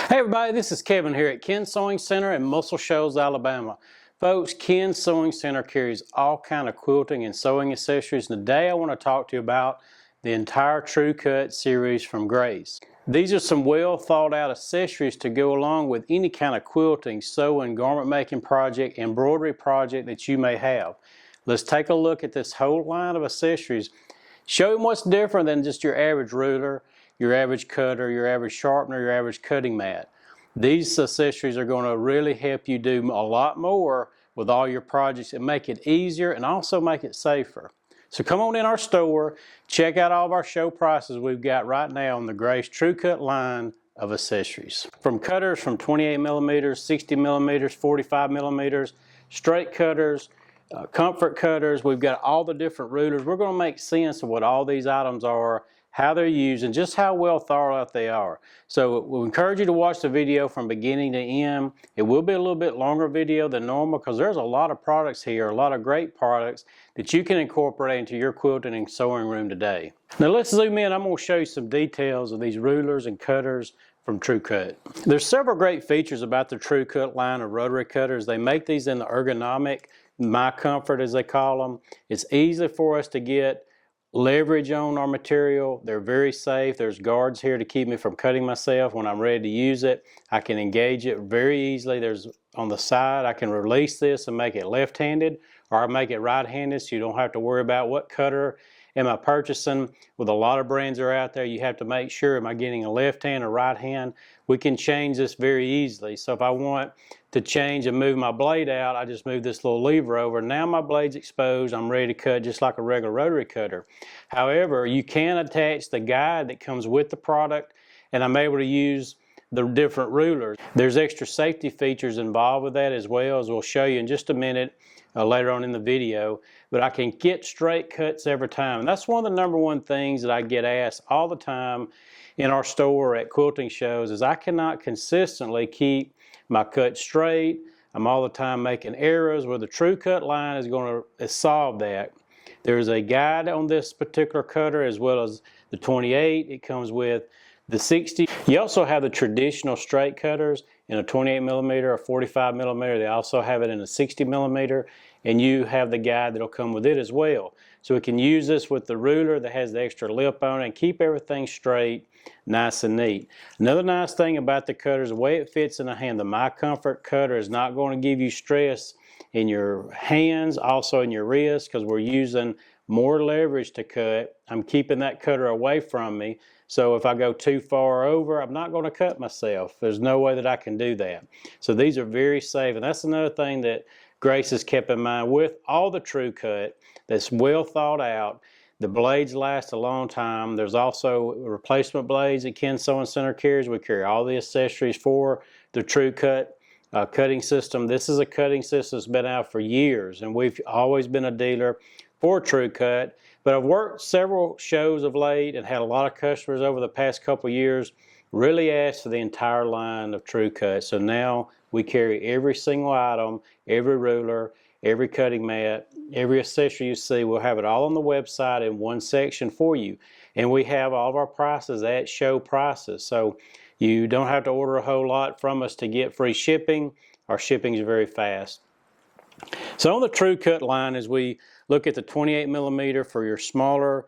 Hey everybody, this is Kevin here at Ken's Sewing Center in Muscle Shoals, Alabama. Folks, Ken's Sewing Center carries all kind of quilting and sewing accessories. And today I want to talk to you about the entire TrueCut series from Grace. These are some well thought out accessories to go along with any kind of quilting, sewing, garment making project, embroidery project that you may have. Let's take a look at this whole line of accessories. Show them what's different than just your average ruler, your average cutter, your average sharpener, your average cutting mat. These accessories are going to really help you do a lot more with all your projects and make it easier and also make it safer. So come on in our store, check out all of our show prices we've got right now on the Grace TrueCut line of accessories. From cutters from 28 millimeters, 60 millimeters, 45 millimeters, straight cutters, comfort cutters, we've got all the different rulers. We're going to make sense of what all these items are, how they're used, and just how well thought out they are. So we'll encourage you to watch the video from beginning to end. It will be a little bit longer video than normal because there's a lot of products here, a lot of great products that you can incorporate into your quilting and sewing room today. Now let's zoom in. I'm going to show you some details of these rulers and cutters from TrueCut. There's several great features about the TrueCut line of rotary cutters. They make these in the ergonomic, my comfort as they call them. It's easy for us to get leverage on our material. They're very safe. There's guards here to keep me from cutting myself when I'm ready to use it. I can engage it very easily. There's on the side, I can release this and make it left-handed, or I make it right-handed so you don't have to worry about what cutter am I purchasing. With a lot of brands that are out there, you have to make sure, am I getting a left hand or right hand? We can change this very easily. So if I want to change and move my blade out, I just move this little lever over. Now my blade's exposed. I'm ready to cut just like a regular rotary cutter. However, you can attach the guide that comes with the product, and I'm able to use the different rulers. There's extra safety features involved with that as well, as we'll show you in just a minute later on in the video. But I can get straight cuts every time. And that's one of the number one things that I get asked all the time in our store at quilting shows is I cannot consistently keep my cut straight. I'm all the time making errors. Where the TrueCut line is going to solve that. There's a guide on this particular cutter as well as the 28. It comes with the 60. You also have the traditional straight cutters in a 28 millimeter or 45 millimeter. They also have it in a 60 millimeter, and you have the guide that'll come with it as well. So we can use this with the ruler that has the extra lip on it and keep everything straight, nice and neat. Another nice thing about the cutter is the way it fits in the hand. The My Comfort cutter is not going to give you stress in your hands, also in your wrists, because we're using more leverage to cut. I'm keeping that cutter away from me. So if I go too far over, I'm not going to cut myself. There's no way that I can do that. So these are very safe, and that's another thing that Grace has kept in mind with all the TrueCut that's well thought out. The blades last a long time. There's also replacement blades that Ken's Sewing Center carries. We carry all the accessories for the TrueCut cutting system. This is a cutting system that's been out for years, and we've always been a dealer for TrueCut. But I've worked several shows of late and had a lot of customers over the past couple years really ask for the entire line of TrueCut. So now we carry every single item, every ruler, every cutting mat, every accessory you see. We'll have it all on the website in one section for you. And we have all of our prices at show prices. So you don't have to order a whole lot from us to get free shipping. Our shipping is very fast. So on the TrueCut line, as we look at the 28 millimeter for your smaller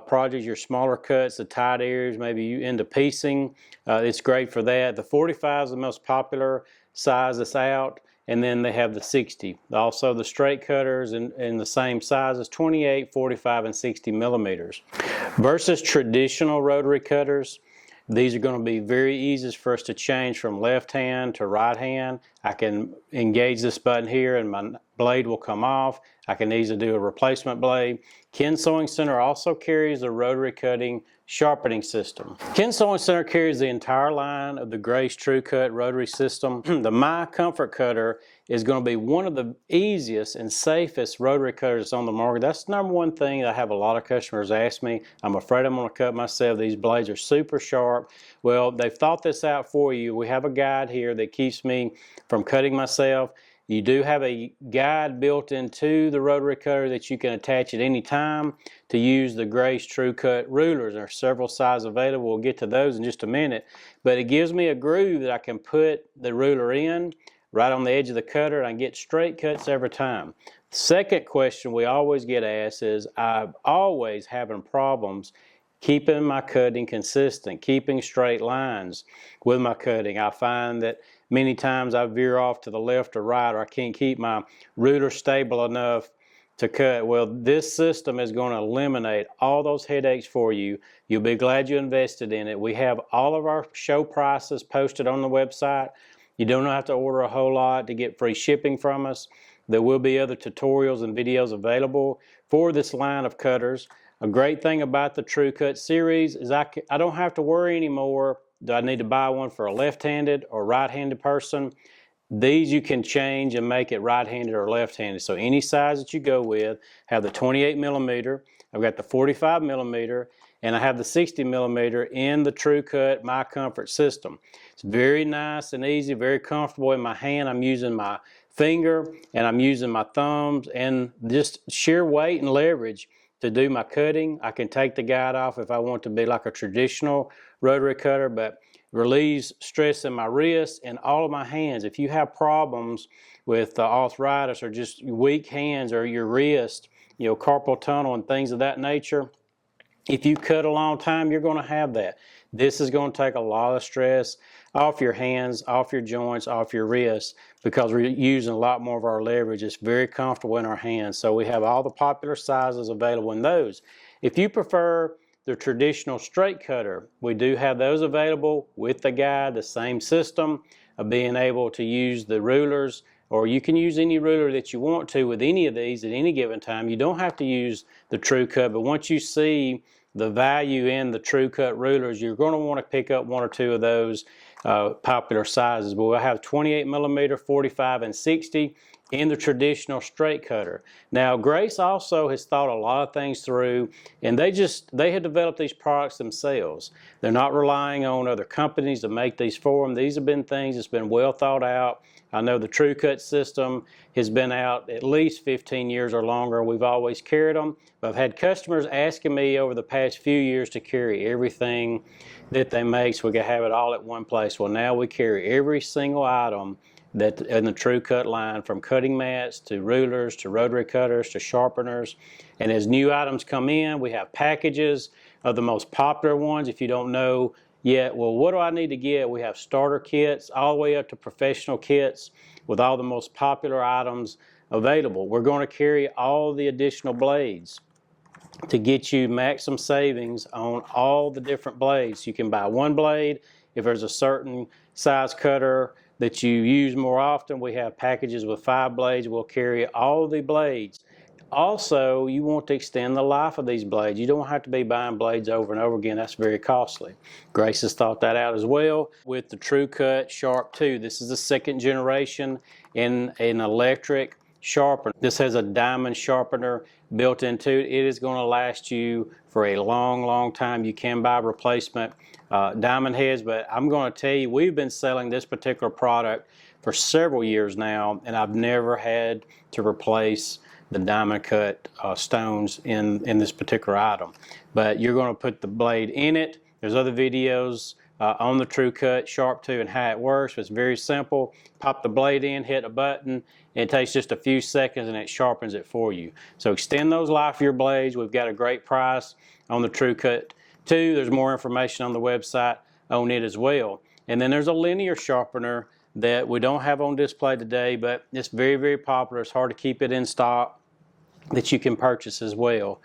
projects, your smaller cuts, the tight areas, maybe you into piecing, it's great for that. The 45 is the most popular size that's out, and then they have the 60. Also the straight cutters in the same sizes, 28, 45, and 60 millimeters. Versus traditional rotary cutters, these are going to be very easy for us to change from left hand to right hand. I can engage this button here and my blade will come off. I can easily do a replacement blade. Ken's Sewing Center also carries a rotary cutting sharpening system. Ken's Sewing Center carries the entire line of the Grace TrueCut rotary system. The My Comfort cutter is going to be one of the easiest and safest rotary cutters on the market. That's the number one thing I have a lot of customers ask me. I'm afraid I'm going to cut myself. These blades are super sharp. Well, they've thought this out for you. We have a guide here that keeps me from cutting myself. You do have a guide built into the rotary cutter that you can attach at any time to use the Grace TrueCut rulers. There are several sizes available. We'll get to those in just a minute. But it gives me a groove that I can put the ruler in right on the edge of the cutter, and I get straight cuts every time. Second question we always get asked is, I'm always having problems keeping my cutting consistent, keeping straight lines with my cutting. I find that many times I veer off to the left or right, or I can't keep my ruler stable enough to cut. Well, this system is going to eliminate all those headaches for you. You'll be glad you invested in it. We have all of our show prices posted on the website. You don't have to order a whole lot to get free shipping from us. There will be other tutorials and videos available for this line of cutters. A great thing about the TrueCut series is I don't have to worry anymore. Do I need to buy one for a left-handed or right-handed person? These you can change and make it right-handed or left-handed. So any size that you go with, have the 28 millimeter, I've got the 45 millimeter, and I have the 60 millimeter in the TrueCut My Comfort system. It's very nice and easy, very comfortable in my hand. I'm using my finger and I'm using my thumbs and just sheer weight and leverage to do my cutting. I can take the guide off if I want to be like a traditional rotary cutter, but relieves stress in my wrists and all of my hands. If you have problems with arthritis or just weak hands or your wrist, carpal tunnel and things of that nature, if you cut a long time, you're going to have that. This is going to take a lot of stress off your hands, off your joints, off your wrists, because we're using a lot more of our leverage. It's very comfortable in our hands. So we have all the popular sizes available in those. If you prefer the traditional straight cutter, we do have those available with the guide, the same system of being able to use the rulers, or you can use any ruler that you want to with any of these at any given time. You don't have to use the TrueCut, but once you see the value in the TrueCut rulers, you're going to want to pick up one or two of those popular sizes. But we'll have 28 millimeter, 45, and 60 in the traditional straight cutter. Now, Grace also has thought a lot of things through, and they have developed these products themselves. They're not relying on other companies to make these for them. These have been things that's been well thought out. I know the TrueCut system has been out at least 15 years or longer. We've always carried them, but I've had customers asking me over the past few years to carry everything that they make so we can have it all at one place. Well, now we carry every single item that in the TrueCut line, from cutting mats to rulers to rotary cutters to sharpeners. And as new items come in, we have packages of the most popular ones. If you don't know yet, well, what do I need to get? We have starter kits all the way up to professional kits with all the most popular items available. We're going to carry all the additional blades to get you maximum savings on all the different blades. You can buy one blade. If there's a certain size cutter that you use more often, we have packages with 5 blades. We'll carry all the blades. Also, you want to extend the life of these blades. You don't have to be buying blades over and over again. That's very costly. Grace has thought that out as well with the TrueCut Sharp 2. This is the second generation in an electric sharpener. This has a diamond sharpener built into it. It is going to last you for a long, long time. You can buy replacement diamond heads, but I'm going to tell you, we've been selling this particular product for several years now, and I've never had to replace the diamond cut stones in this particular item. But you're going to put the blade in it. There's other videos on the TrueCut Sharp 2 and how it works. It's very simple. Pop the blade in, hit a button, and it takes just a few seconds and it sharpens it for you. So extend those life of your blades. We've got a great price on the TrueCut 2. There's more information on the website on it as well. And then there's a linear sharpener that we don't have on display today, but it's very, very popular. It's hard to keep it in stock, that you can purchase as well.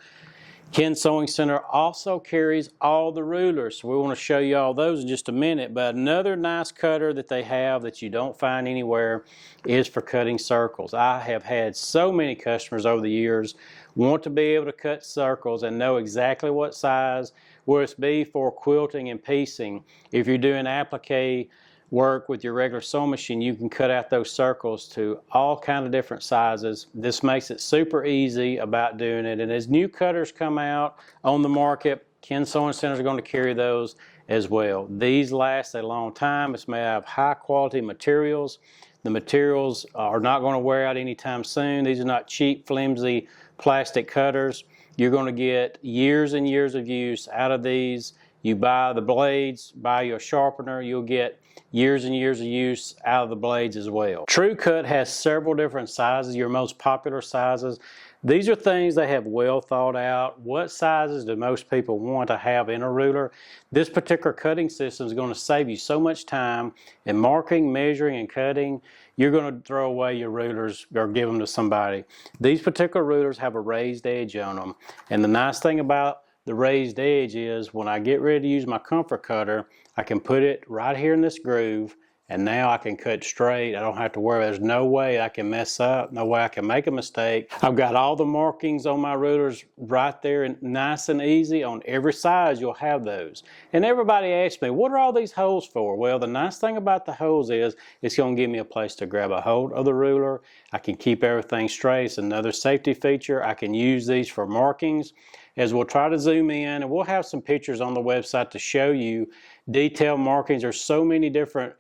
Ken Sewing Center also carries all the rulers, so we want to show you all those in just a minute. But another nice cutter that they have that you don't find anywhere is for cutting circles. I have had so many customers over the years want to be able to cut circles and know exactly what size, whether it's be for quilting and piecing. If you're doing applique work with your regular sewing machine, you can cut out those circles to all kind of different sizes. This makes it super easy about doing it. And as new cutters come out on the market, Ken Sewing Center is going to carry those as well. These last a long time. It's made out of high quality materials. The materials are not going to wear out anytime soon. These are not cheap, flimsy plastic cutters. You're going to get years and years of use out of these. You buy the blades, buy your sharpener, you'll get years and years of use out of the blades as well. TrueCut has several different sizes, your most popular sizes. These are things they have well thought out. What sizes do most people want to have in a ruler? This particular cutting system is going to save you so much time in marking, measuring, and cutting. You're going to throw away your rulers or give them to somebody. These particular rulers have a raised edge on them. And the nice thing about the raised edge is when I get ready to use my comfort cutter, I can put it right here in this groove, and now I can cut straight. I don't have to worry. There's no way I can mess up, no way I can make a mistake. I've got all the markings on my rulers right there, and nice and easy. On every size you'll have those. And everybody asks me, what are all these holes for? Well, the nice thing about the holes is it's going to give me a place to grab a hold of the ruler. I can keep everything straight. It's another safety feature. I can use these for markings. As we'll try to zoom in, and we'll have some pictures on the website to show you detailed markings. There's so many different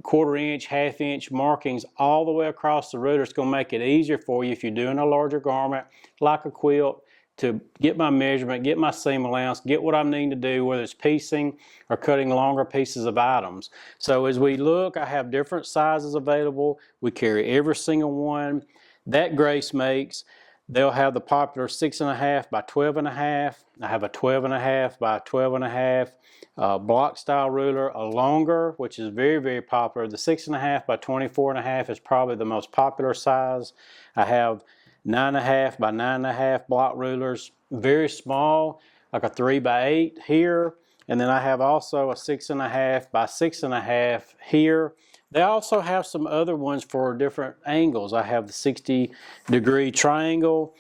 quarter-inch, half-inch markings all the way across the ruler. It's going to make it easier for you if you're doing a larger garment like a quilt to get my measurement, get my seam allowance, get what I need to do, whether it's piecing or cutting longer pieces of items. So as we look, I have different sizes available. We carry every single one that Grace makes. They'll have the popular 6.5 by 12.5. I have a 12.5 by 12.5 block style ruler, a longer, which is very, very popular. The 6.5 by 24.5 is probably the most popular size. I have 9.5 by 9.5 block rulers, very small, like a 3 by 8 here. And then I have also a 6.5 by 6.5 here. They also have some other ones for different angles. I have the 60-degree triangle.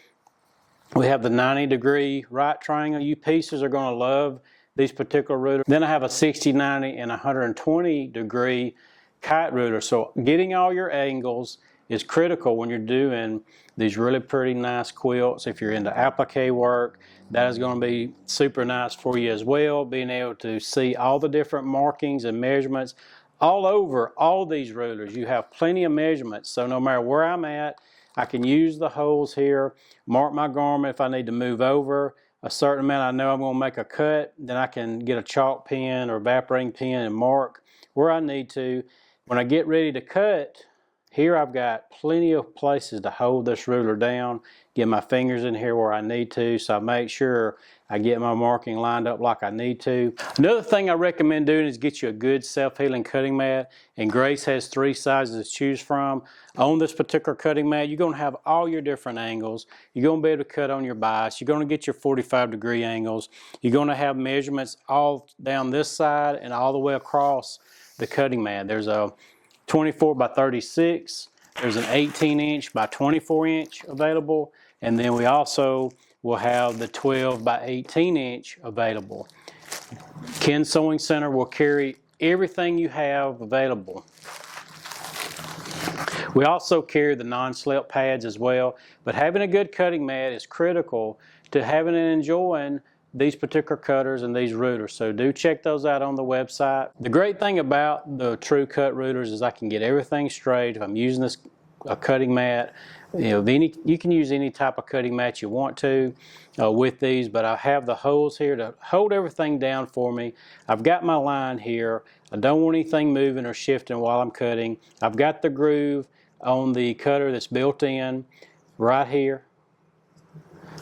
We have the 90-degree right triangle. You pieces are going to love these particular rulers. Then I have a 60, 90, and 120-degree kite ruler. So getting all your angles is critical when you're doing these really pretty nice quilts. If you're into applique work, that is going to be super nice for you as well. Being able to see all the different markings and measurements all over all these rulers. You have plenty of measurements, so no matter where I'm at, I can use the holes here, mark my garment. If I need to move over a certain amount, I know I'm going to make a cut, then I can get a chalk pen or evaporating pen and mark where I need to. When I get ready to cut, here I've got plenty of places to hold this ruler down, get my fingers in here where I need to, so I make sure I get my marking lined up like I need to. Another thing I recommend doing is get you a good self-healing cutting mat, and Grace has 3 sizes to choose from. On this particular cutting mat, you're going to have all your different angles. You're going to be able to cut on your bias. You're going to get your 45-degree angles. You're going to have measurements all down this side and all the way across the cutting mat. There's a 24 by 36. There's an 18-inch by 24-inch available, and then we also will have the 12 by 18-inch available. Ken Sewing Center will carry everything you have available. We also carry the non-slip pads as well, but having a good cutting mat is critical to having and enjoying these particular cutters and these rulers. So do check those out on the website. The great thing about the TrueCut rulers is I can get everything straight. If I'm using this a cutting mat, you can use any type of cutting mat you want to with these, but I have the holes here to hold everything down for me. I've got my line here. I don't want anything moving or shifting while I'm cutting. I've got the groove on the cutter that's built in right here.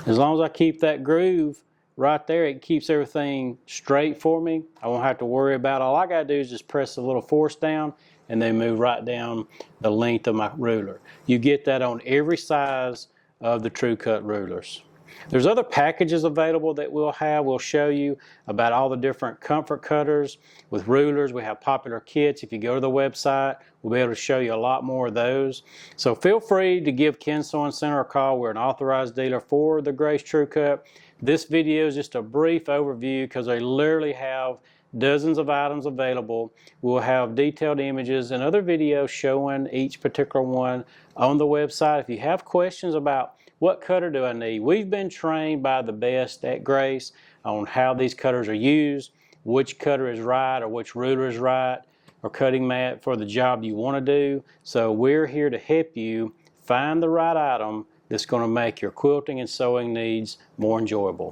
As long as I keep that groove right there, it keeps everything straight for me. I won't have to worry about it. All I gotta do is just press a little force down and then move right down the length of my ruler. You get that on every size of the TrueCut rulers. There's other packages available that we'll show you about all the different comfort cutters with rulers. We have popular kits. If you go to the website, we'll be able to show you a lot more of those. So feel free to give Ken Sewing Center a call. We're an authorized dealer for the Grace TrueCut. This video is just a brief overview because they literally have dozens of items available. We'll have detailed images and other videos showing each particular one on the website. If you have questions about what cutter do I need, we've been trained by the best at Grace on how these cutters are used. which cutter is right or which ruler is right or cutting mat for the job you want to do. So we're here to help you find the right item that's going to make your quilting and sewing needs more enjoyable.